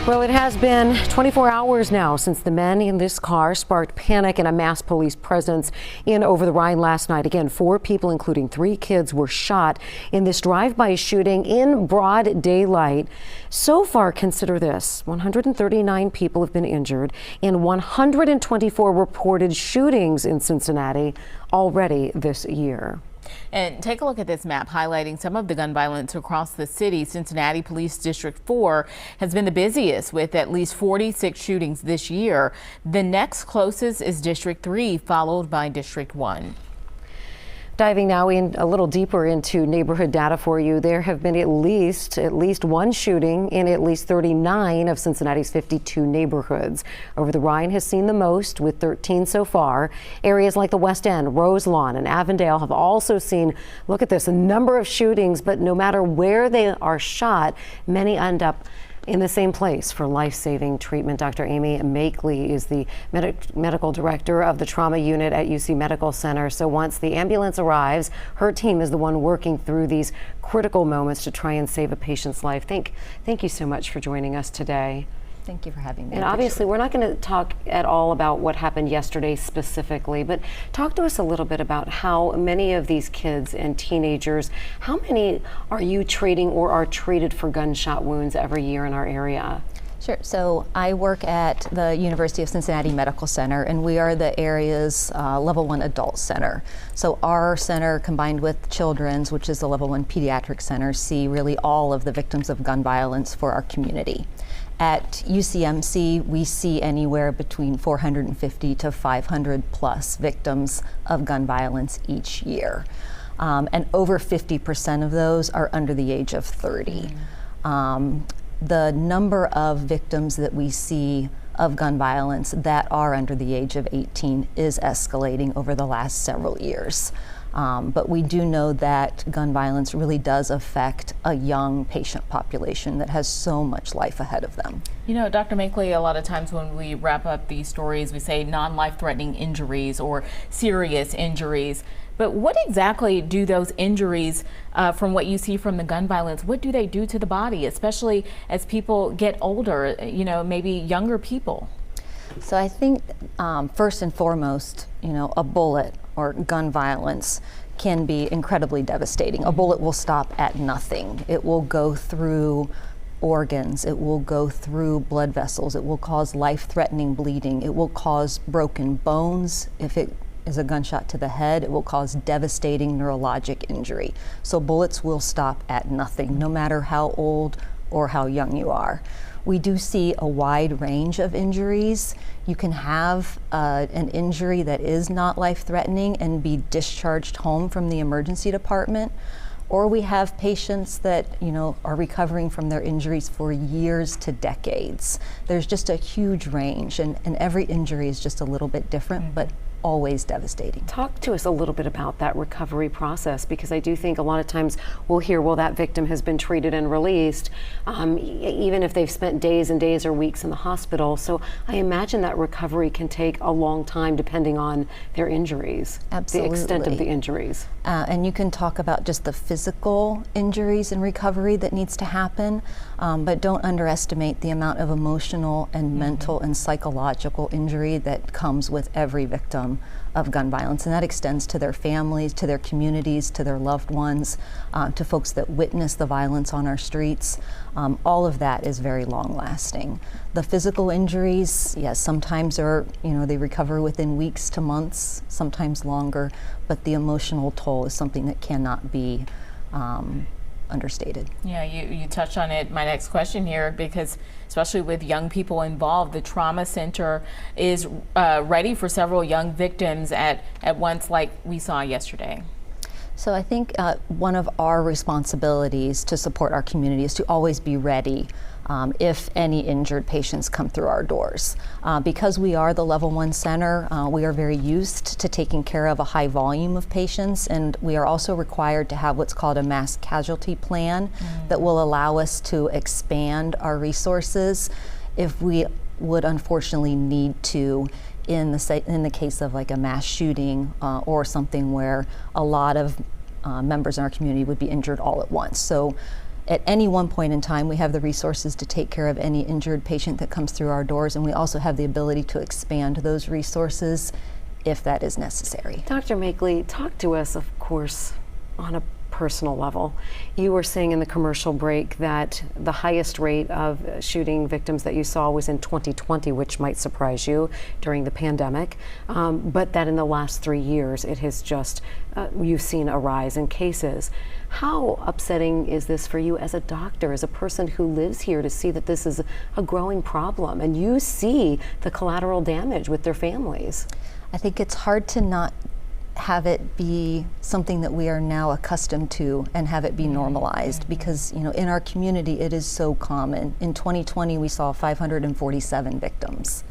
Well, it has been 24 hours now since the men in this car sparked panic and a mass police presence in Over the Rhine last night. Again, 4 people, including 3 kids, were shot in this drive-by shooting in broad daylight. So far, consider this, 139 people have been injured in 124 reported shootings in Cincinnati already this year. And take a look at this map highlighting some of the gun violence across the city. Cincinnati Police District 4 has been the busiest with at least 46 shootings this year. The next closest is District 3, followed by District 1. Diving now in a little deeper into neighborhood data for you, there have been at least one shooting in at least 39 of Cincinnati's 52 neighborhoods. Over the Rhine has seen the most with 13 so far. Areas like the West End, Roselawn, and Avondale have also seen, look at this, a number of shootings, but no matter where they are shot, many end up in the same place for life-saving treatment. Dr. Amy Makeley is the medical director of the trauma unit at UC Medical Center. So once the ambulance arrives, her team is the one working through these critical moments to try and save a patient's life. Thank you so much for joining us today. Thank you for having me. And obviously, we're not going to talk at all about what happened yesterday specifically, but talk to us a little bit about how many of these kids and teenagers, how many are you treating or are treated for gunshot wounds every year in our area? Sure. So I work at the University of Cincinnati Medical Center, and we are the area's level 1 adult center. So our center, combined with Children's, which is the level 1 pediatric center, see really all of the victims of gun violence for our community. At UCMC, we see anywhere between 450 to 500 plus victims of gun violence each year. And over 50% of those are under the age of 30. The number of victims that we see of gun violence that are under the age of 18 is escalating over the last several years. But we do know that gun violence really does affect a young patient population that has so much life ahead of them. You know, Dr. Makeley, a lot of times when we wrap up these stories, we say non-life-threatening injuries or serious injuries. But what exactly do those injuries, from what you see from the gun violence, what do they do to the body, especially as people get older, you know, maybe younger people? So I think first and foremost, you know, a bullet or gun violence can be incredibly devastating. A bullet will stop at nothing. It will go through organs, it will go through blood vessels, it will cause life-threatening bleeding, it will cause broken bones. If it is a gunshot to the head, it will cause devastating neurologic injury. So bullets will stop at nothing, no matter how old or how young you are. We do see a wide range of injuries. You can have an injury that is not life-threatening and be discharged home from the emergency department, or we have patients that, you know, are recovering from their injuries for years to decades. There's just a huge range, and every injury is just a little bit different, but always devastating. Talk to us a little bit about that recovery process, because I do think a lot of times we'll hear, well, that victim has been treated and released, even if they've spent days and days or weeks in the hospital. So I imagine that recovery can take a long time depending on their injuries. Absolutely. The extent of the injuries. And you can talk about just the physical injuries and recovery that needs to happen, but don't underestimate the amount of emotional and mental and psychological injury that comes with every victim of gun violence, and that extends to their families, to their communities, to their loved ones, to folks that witness the violence on our streets. All of that is very long lasting. The physical injuries, yes, sometimes are, you know, they recover within weeks to months, sometimes longer, but the emotional toll is something that cannot be understated. Yeah, you touched on it. My next question here, because especially with young people involved, the trauma center is ready for several young victims at once, like we saw yesterday. So I think one of our responsibilities to support our community is to always be ready if any injured patients come through our doors. Because we are the level 1 center, we are very used to taking care of a high volume of patients, and we are also required to have what's called a mass casualty plan that will allow us to expand our resources if we would unfortunately need to in the case of like a mass shooting or something where a lot of members in our community would be injured all at once. So at any one point in time, we have the resources to take care of any injured patient that comes through our doors, and we also have the ability to expand those resources if that is necessary. Dr. Makeley, talk to us, of course, on a personal level. You were saying in the commercial break that the highest rate of shooting victims that you saw was in 2020, which might surprise you during the pandemic, but that in the last 3 years it has just, you've seen a rise in cases. How upsetting is this for you as a doctor, as a person who lives here, to see that this is a growing problem and you see the collateral damage with their families? I think it's hard to not have it be something that we are now accustomed to and have it be normalized, because in our community it is so common. In 2020 we saw 547 victims,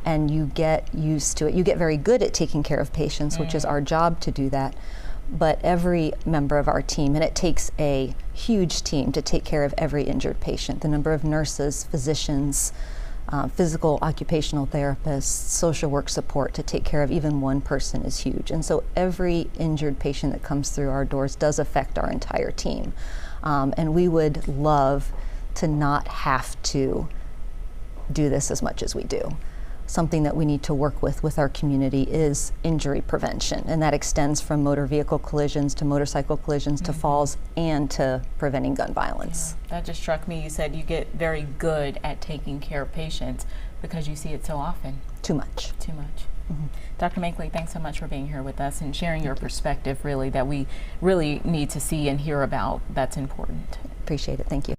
and you get used to it. You get very good at taking care of patients, which is our job to do that, but every member of our team, and it takes a huge team to take care of every injured patient, the number of nurses, physicians, physical occupational therapists, social work support to take care of even one person is huge. And so every injured patient that comes through our doors does affect our entire team. And we would love to not have to do this as much as we do. Something that we need to work with our community is injury prevention, and that extends from motor vehicle collisions to motorcycle collisions to falls and to preventing gun violence. Yeah, that just struck me. You said you get very good at taking care of patients because you see it so often. Too much. Too much. Dr. Makeley, thanks so much for being here with us and sharing your perspective, really, that we really need to see and hear about. That's important. Appreciate it. Thank you.